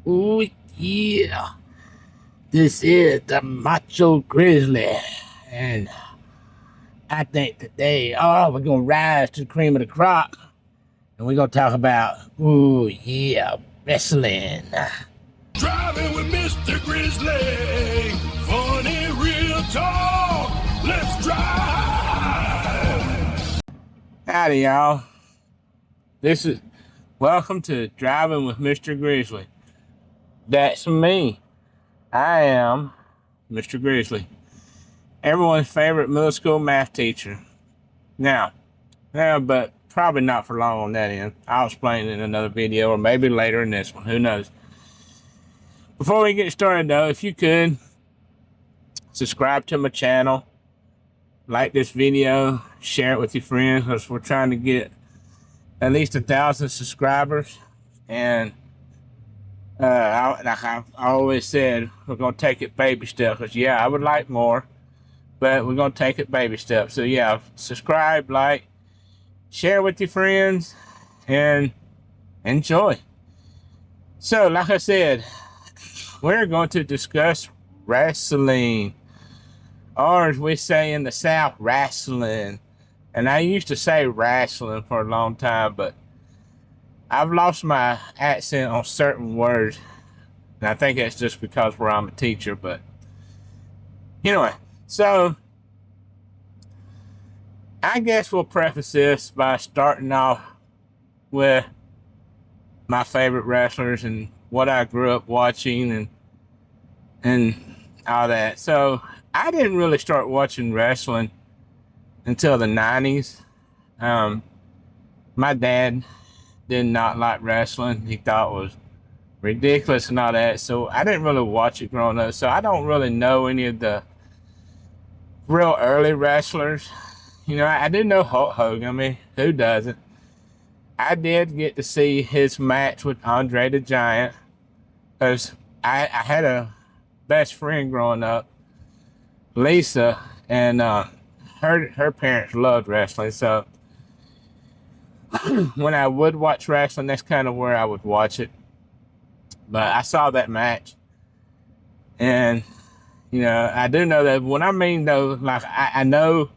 Ooh, yeah. This is the Macho Grizzly. And I think today, we're going to rise to the cream of the crop. And we're going to talk about, ooh, yeah, wrestling. Driving with Mr. Grizzly. Funny real talk. Let's drive. Howdy, y'all. Welcome to Driving with Mr. Grizzly. That's me. I am Mr. Grizzly, everyone's favorite middle school math teacher. But probably not for long on that end. I'll explain in another video or maybe later in this one. Who knows? Before we get started, though, if you could subscribe to my channel, like this video, share it with your friends, because we're trying to get at least 1,000 subscribers. And like I've always said, we're going to take it baby steps. Because, yeah, I would like more, but we're going to take it baby steps. So, yeah, subscribe, like, share with your friends, and enjoy. So, like I said, we're going to discuss wrestling. Or, as we say in the South, wrestling. And I used to say wrestling for a long time, but I've lost my accent on certain words. And I think that's just because I'm a teacher. But anyway, so I guess we'll preface this by starting off with my favorite wrestlers and what I grew up watching and all that. So I didn't really start watching wrestling until the 90s. My dad did not like wrestling. He thought it was ridiculous and all that. So I didn't really watch it growing up. So I don't really know any of the real early wrestlers. You know, I did know Hulk Hogan. I mean, who doesn't? I did get to see his match with Andre the Giant, because I had a best friend growing up, Lisa, and her parents loved wrestling. So when I would watch wrestling, that's kind of where I would watch it. But I saw that match, and you know, I do know that when I mean though, like I know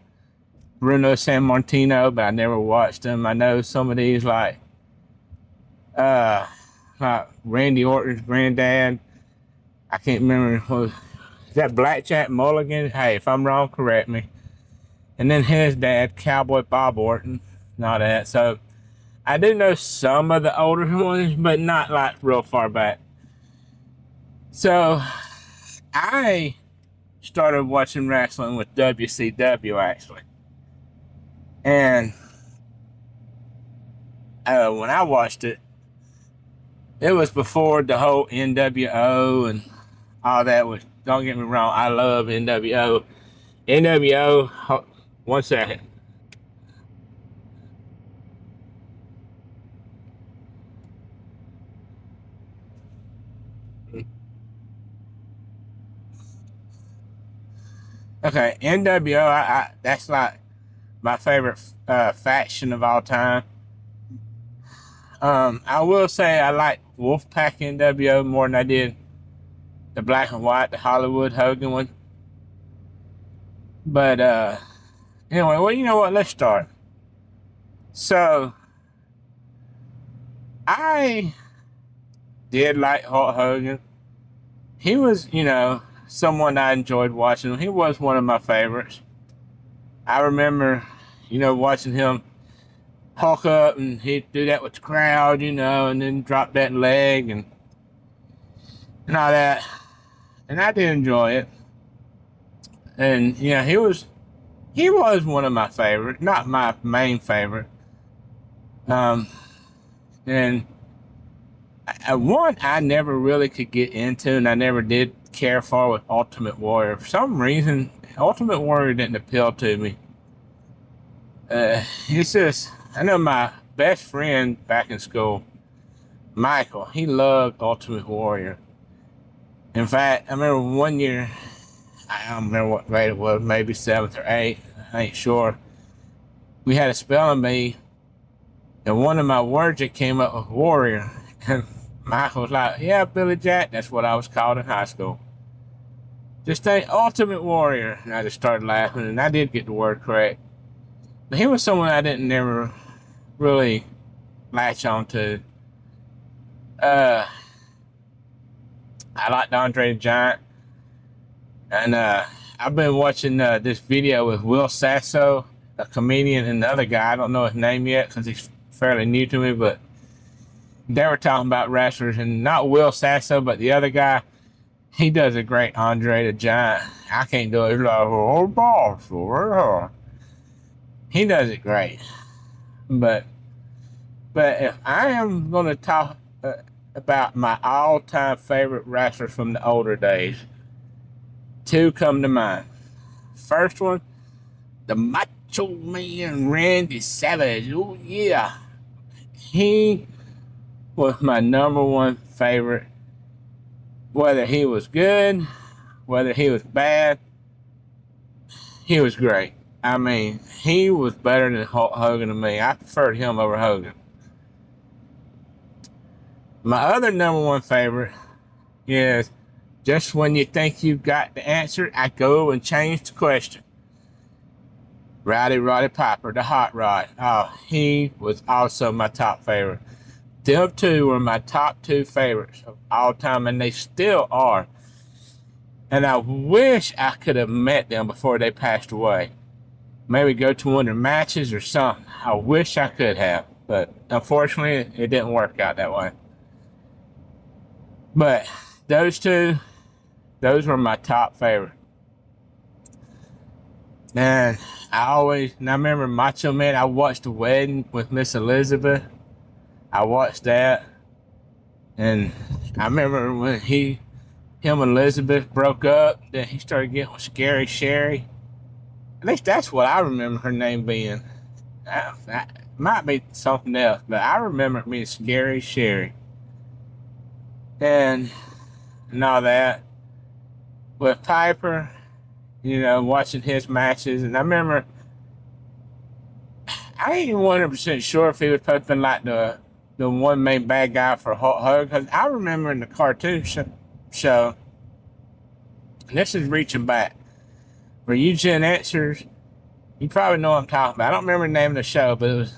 Bruno Sammartino, but I never watched him. I know some of these like Randy Orton's granddad. I can't remember. Is that Blackjack Mulligan? Hey, if I'm wrong, correct me. And then his dad, Cowboy Bob Orton, and all that. So I do know some of the older ones, but not like real far back. So I started watching wrestling with WCW actually. And when I watched it, it was before the whole NWO and all that was. Don't get me wrong, I love NWO. NWO, one second. Okay, NWO, that's like my favorite faction of all time. I will say I like Wolfpack NWO more than I did the black and white, the Hollywood Hogan one. But anyway, well, you know what? Let's start. So I did like Hulk Hogan. He was, you know, someone I enjoyed watching. He was one of my favorites. I remember, you know, watching him hulk up and he'd do that with the crowd, you know, and then drop that leg and all that. And I did enjoy it. And yeah, he was one of my favorites, not my main favorite. And one I never really could get into, and I never did care for, with Ultimate Warrior. For some reason, Ultimate Warrior didn't appeal to me. It's just, I know my best friend back in school, Michael, he loved Ultimate Warrior. In fact, I remember one year, I don't remember what grade it was, maybe 7th or 8th, I ain't sure. We had a spelling bee, and one of my words that came up was warrior. And Michael was like, yeah, Billy Jack, that's what I was called in high school. Just the Ultimate Warrior. And I just started laughing, and I did get the word correct. But he was someone I didn't never really latch on to. I liked Andre the Giant. And I've been watching this video with Will Sasso, a comedian, and the other guy. I don't know his name yet because he's fairly new to me, but they were talking about wrestlers, and not Will Sasso, but the other guy. He does a great Andre the Giant. I can't do it. He's like, oh, boss. He does it great. But if I am going to talk about my all-time favorite wrestlers from the older days, two come to mind. First one, the Macho Man Randy Savage. Oh, yeah. He was my number one favorite. Whether he was good, whether he was bad, he was great. I mean, he was better than Hulk Hogan to me. I preferred him over Hogan. My other number one favorite is just when you think you've got the answer, I go and change the question. Roddy Piper, the Hot Rod. Oh, he was also my top favorite. Them two were my top two favorites of all time, and they still are. And I wish I could have met them before they passed away. Maybe go to one of their matches or something. I wish I could have, but unfortunately, it didn't work out that way. But those two, those were my top favorite. And I remember Macho Man. I watched The Wedding with Miss Elizabeth. I watched that, and I remember when him and Elizabeth broke up, then he started getting with Scary Sherry. At least that's what I remember her name being. That might be something else, but I remember it being Scary Sherry. And all that. With Piper, watching his matches, and I remember, I ain't even 100% sure if he was supposed to be like the one main bad guy for Hulk Hogan, because I remember in the cartoon show, and this is reaching back, for you Gen Xers, you probably know what I'm talking about. I don't remember the name of the show, but it was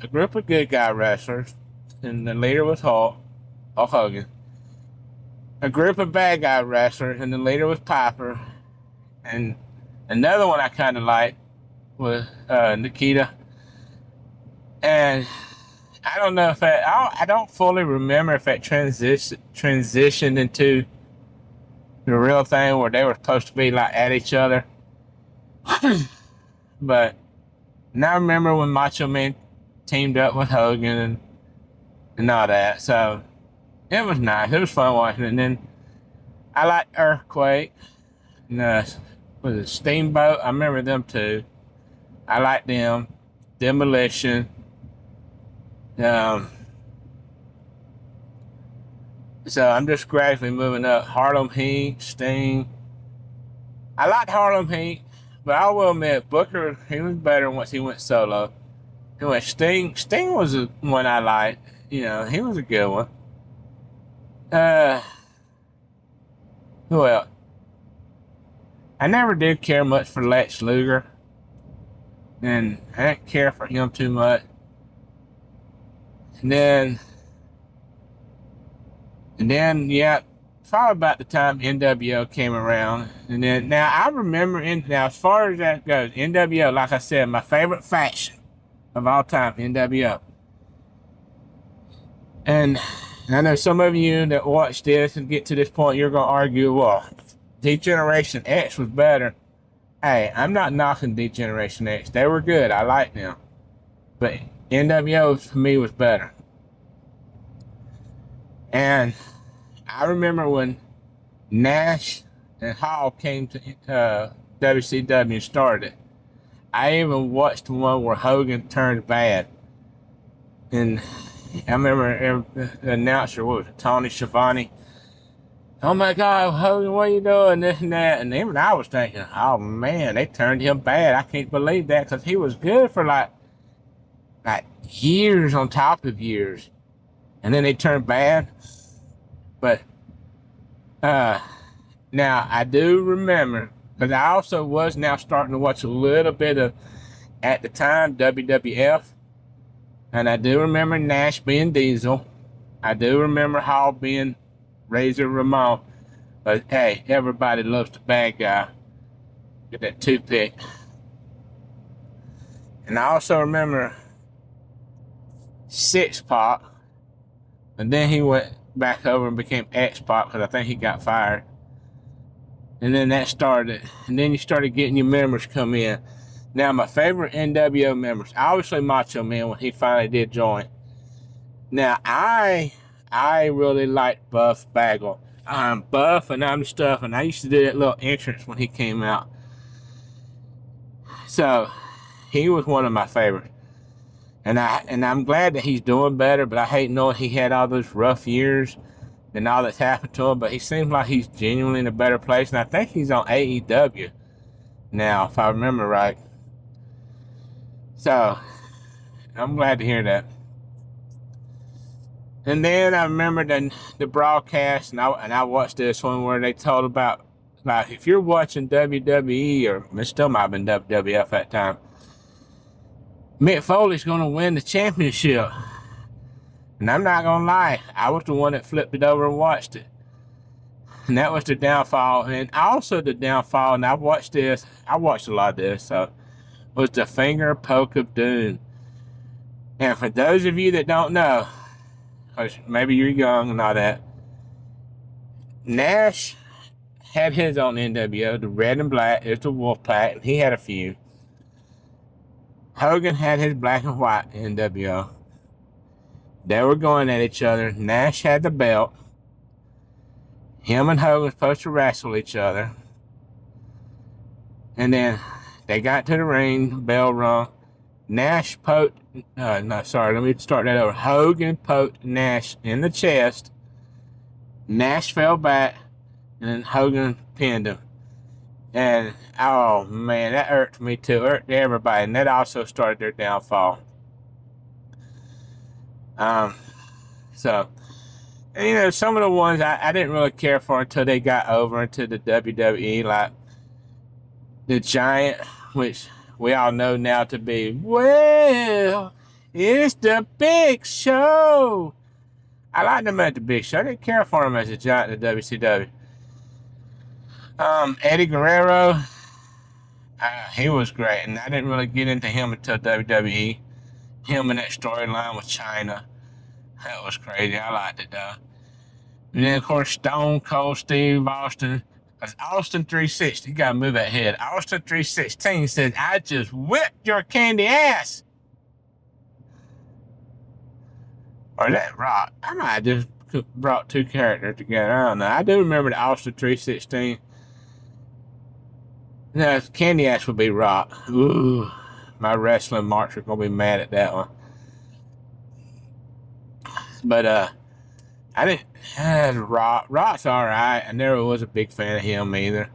a group of good guy wrestlers, and the leader was Hulk Hogan. A group of bad guy wrestlers, and the leader was Piper, and another one I kind of liked was Nikita. And I don't know if I don't fully remember if that transitioned into the real thing where they were supposed to be like at each other. But now I remember when Macho Man teamed up with Hogan and all that. So it was nice. It was fun watching it. And then I liked Earthquake. And was it Steamboat? I remember them too. I liked them. Demolition. So I'm just gradually moving up. Harlem Heat, Sting. I liked Harlem Heat, but I will admit Booker, he was better once he went solo. Anyway, Sting was the one I liked. He was a good one. Who else? I never did care much for Lex Luger, and I didn't care for him too much. And then, yeah, probably about the time NWO came around. And then, now I remember, now as far as that goes, NWO, like I said, my favorite faction of all time, NWO. And I know some of you that watch this and get to this point, you're going to argue, well, D-Generation X was better. Hey, I'm not knocking D-Generation X. They were good. I liked them. But NWO for me was better. And I remember when Nash and Hall came to WCW and started. I even watched the one where Hogan turned bad. And I remember the announcer, what was it, Tony Schiavone? Oh my God, Hogan, what are you doing? This and that. And even I was thinking, oh man, they turned him bad. I can't believe that, because he was good for like years on top of years. and then they turned bad. But now I do remember, because I also was now starting to watch a little bit of, at the time, WWF, and I do remember Nash being Diesel. I do remember Hall being Razor Ramon. But hey, everybody loves the bad guy. Get that toothpick. And I also remember Six Pac, and then he went back over and became X Pac because I think he got fired. And then that started, and then you started getting your members come in. Now, my favorite NWO members, obviously Macho Man when he finally did join. Now, I really liked Buff Bagwell. I'm Buff and I'm stuff, and I used to do that little entrance when he came out. So, he was one of my favorites. And I'm glad that he's doing better, but I hate knowing he had all those rough years and all that's happened to him. But he seems like he's genuinely in a better place, and I think he's on AEW now, if I remember right. So, I'm glad to hear that. And then I remember the broadcast, and I watched this one where they told about, like, if you're watching WWE, or it still might have been WWF at that time, Mick Foley's going to win the championship. And I'm not going to lie, I was the one that flipped it over and watched it. And that was the downfall. And also the downfall, and I watched a lot of this, so, was the finger poke of doom. And for those of you that don't know, because maybe you're young and all that, Nash had his own NWO, the red and black, it's the Wolfpack, and he had a few. Hogan had his black and white NWO. They were going at each other. Nash had the belt. Him and Hogan were supposed to wrestle each other. And then they got to the ring, the bell rung. Nash poked, let me start that over. Hogan poked Nash in the chest. Nash fell back, and then Hogan pinned him. And, oh man, that irked me too, irked everybody, and that also started their downfall. So, and, you know, some of the ones I didn't really care for until they got over into the WWE, like the Giant, which we all know now to be, well, it's the Big Show. I liked him at the Big Show. I didn't care for him as a Giant in the WCW. Eddie Guerrero, he was great, and I didn't really get into him until WWE. Him in that storyline with China, that was crazy. I liked it though. And then of course Stone Cold Steve Austin. Because Austin 360, you gotta move that head. Austin 316 says, I just whipped your candy ass. Or that Rock. I might have just brought two characters together. I don't know. I do remember the Austin 316. No, candy ass would be Rock. Ooh, my wrestling marks are gonna be mad at that one. But I didn't. Rock's alright. I never was a big fan of him either.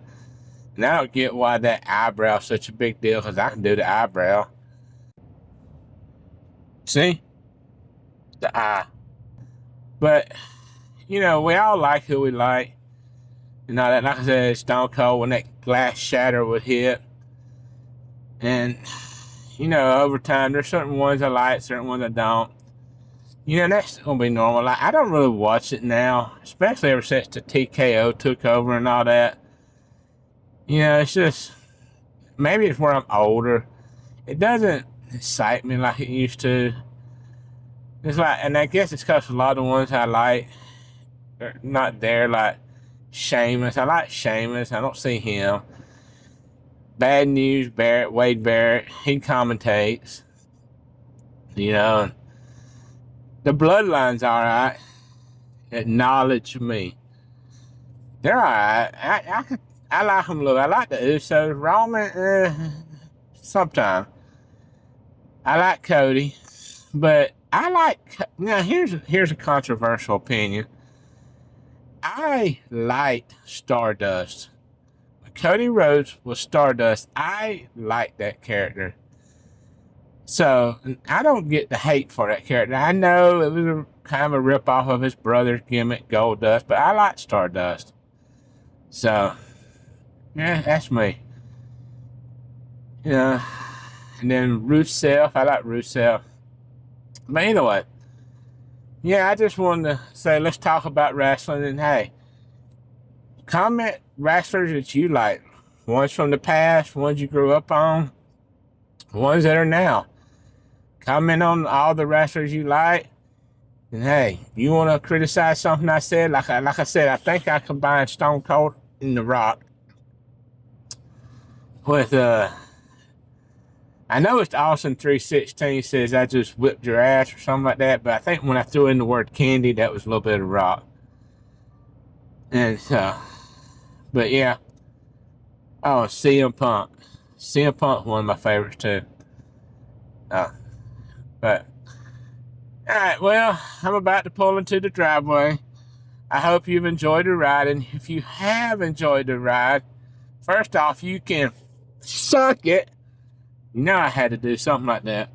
And I don't get why that eyebrow's such a big deal, because I can do the eyebrow. See? The eye. But, you know, we all like who we like. You know, that, like I said, Stone Cold, when that glass shatter would hit. And, you know, over time, there's certain ones I like, certain ones I don't. You know, that's going to be normal. Like, I don't really watch it now, especially ever since the TKO took over and all that. You know, it's just, maybe it's where I'm older. It doesn't excite me like it used to. It's like, and I guess it's because a lot of the ones I like are not there, like Sheamus. I like Sheamus. I don't see him. Bad News Barrett, Wade Barrett, he commentates. You know, the Bloodline's alright. Acknowledge me. They're alright. I like them a little. I like the Usos. Roman, sometimes. I like Cody. But I like, now here's a controversial opinion. I liked Stardust. When Cody Rhodes was Stardust, I liked that character. So I don't get the hate for that character. I know it was kind of a rip off of his brother's gimmick, Goldust, but I like Stardust. So yeah, that's me. Yeah. And then Rusev, I like Rusev. But anyway, yeah, I just wanted to say let's talk about wrestling, and hey, comment wrestlers that you like. Ones from the past, ones you grew up on, ones that are now. Comment on all the wrestlers you like. And hey, you want to criticize something I said? Like I said, I think I combined Stone Cold and The Rock with I know it's Austin 316 says I just whipped your ass or something like that, but I think when I threw in the word candy, that was a little bit of Rock. And but yeah. Oh, CM Punk. CM Punk, one of my favorites too. But alright, well, I'm about to pull into the driveway. I hope you've enjoyed the ride, and if you have enjoyed the ride, first off, you can suck it. You know I had to do something like that.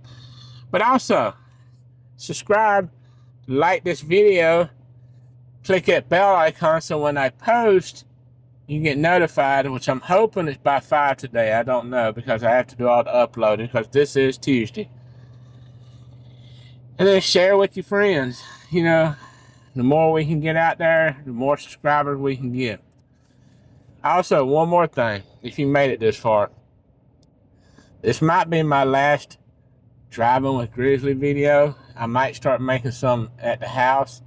But also, subscribe, like this video, click that bell icon so when I post, you get notified, which I'm hoping is by 5 today. I don't know because I have to do all the uploading because this is Tuesday. And then share with your friends. You know, the more we can get out there, the more subscribers we can get. Also, one more thing, if you made it this far. This might be my last driving with Grizzly video. I might start making some at the house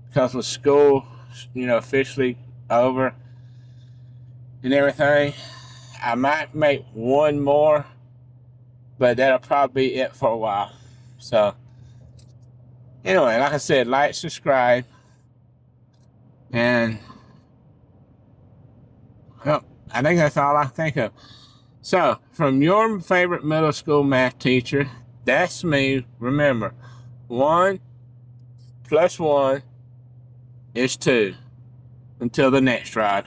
because with school, you know, officially over and everything, I might make one more, but that'll probably be it for a while. So anyway, like I said, like, subscribe, and well, I think that's all I can think of. So, from your favorite middle school math teacher, that's me. Remember, 1 + 1 is 2. Until the next ride.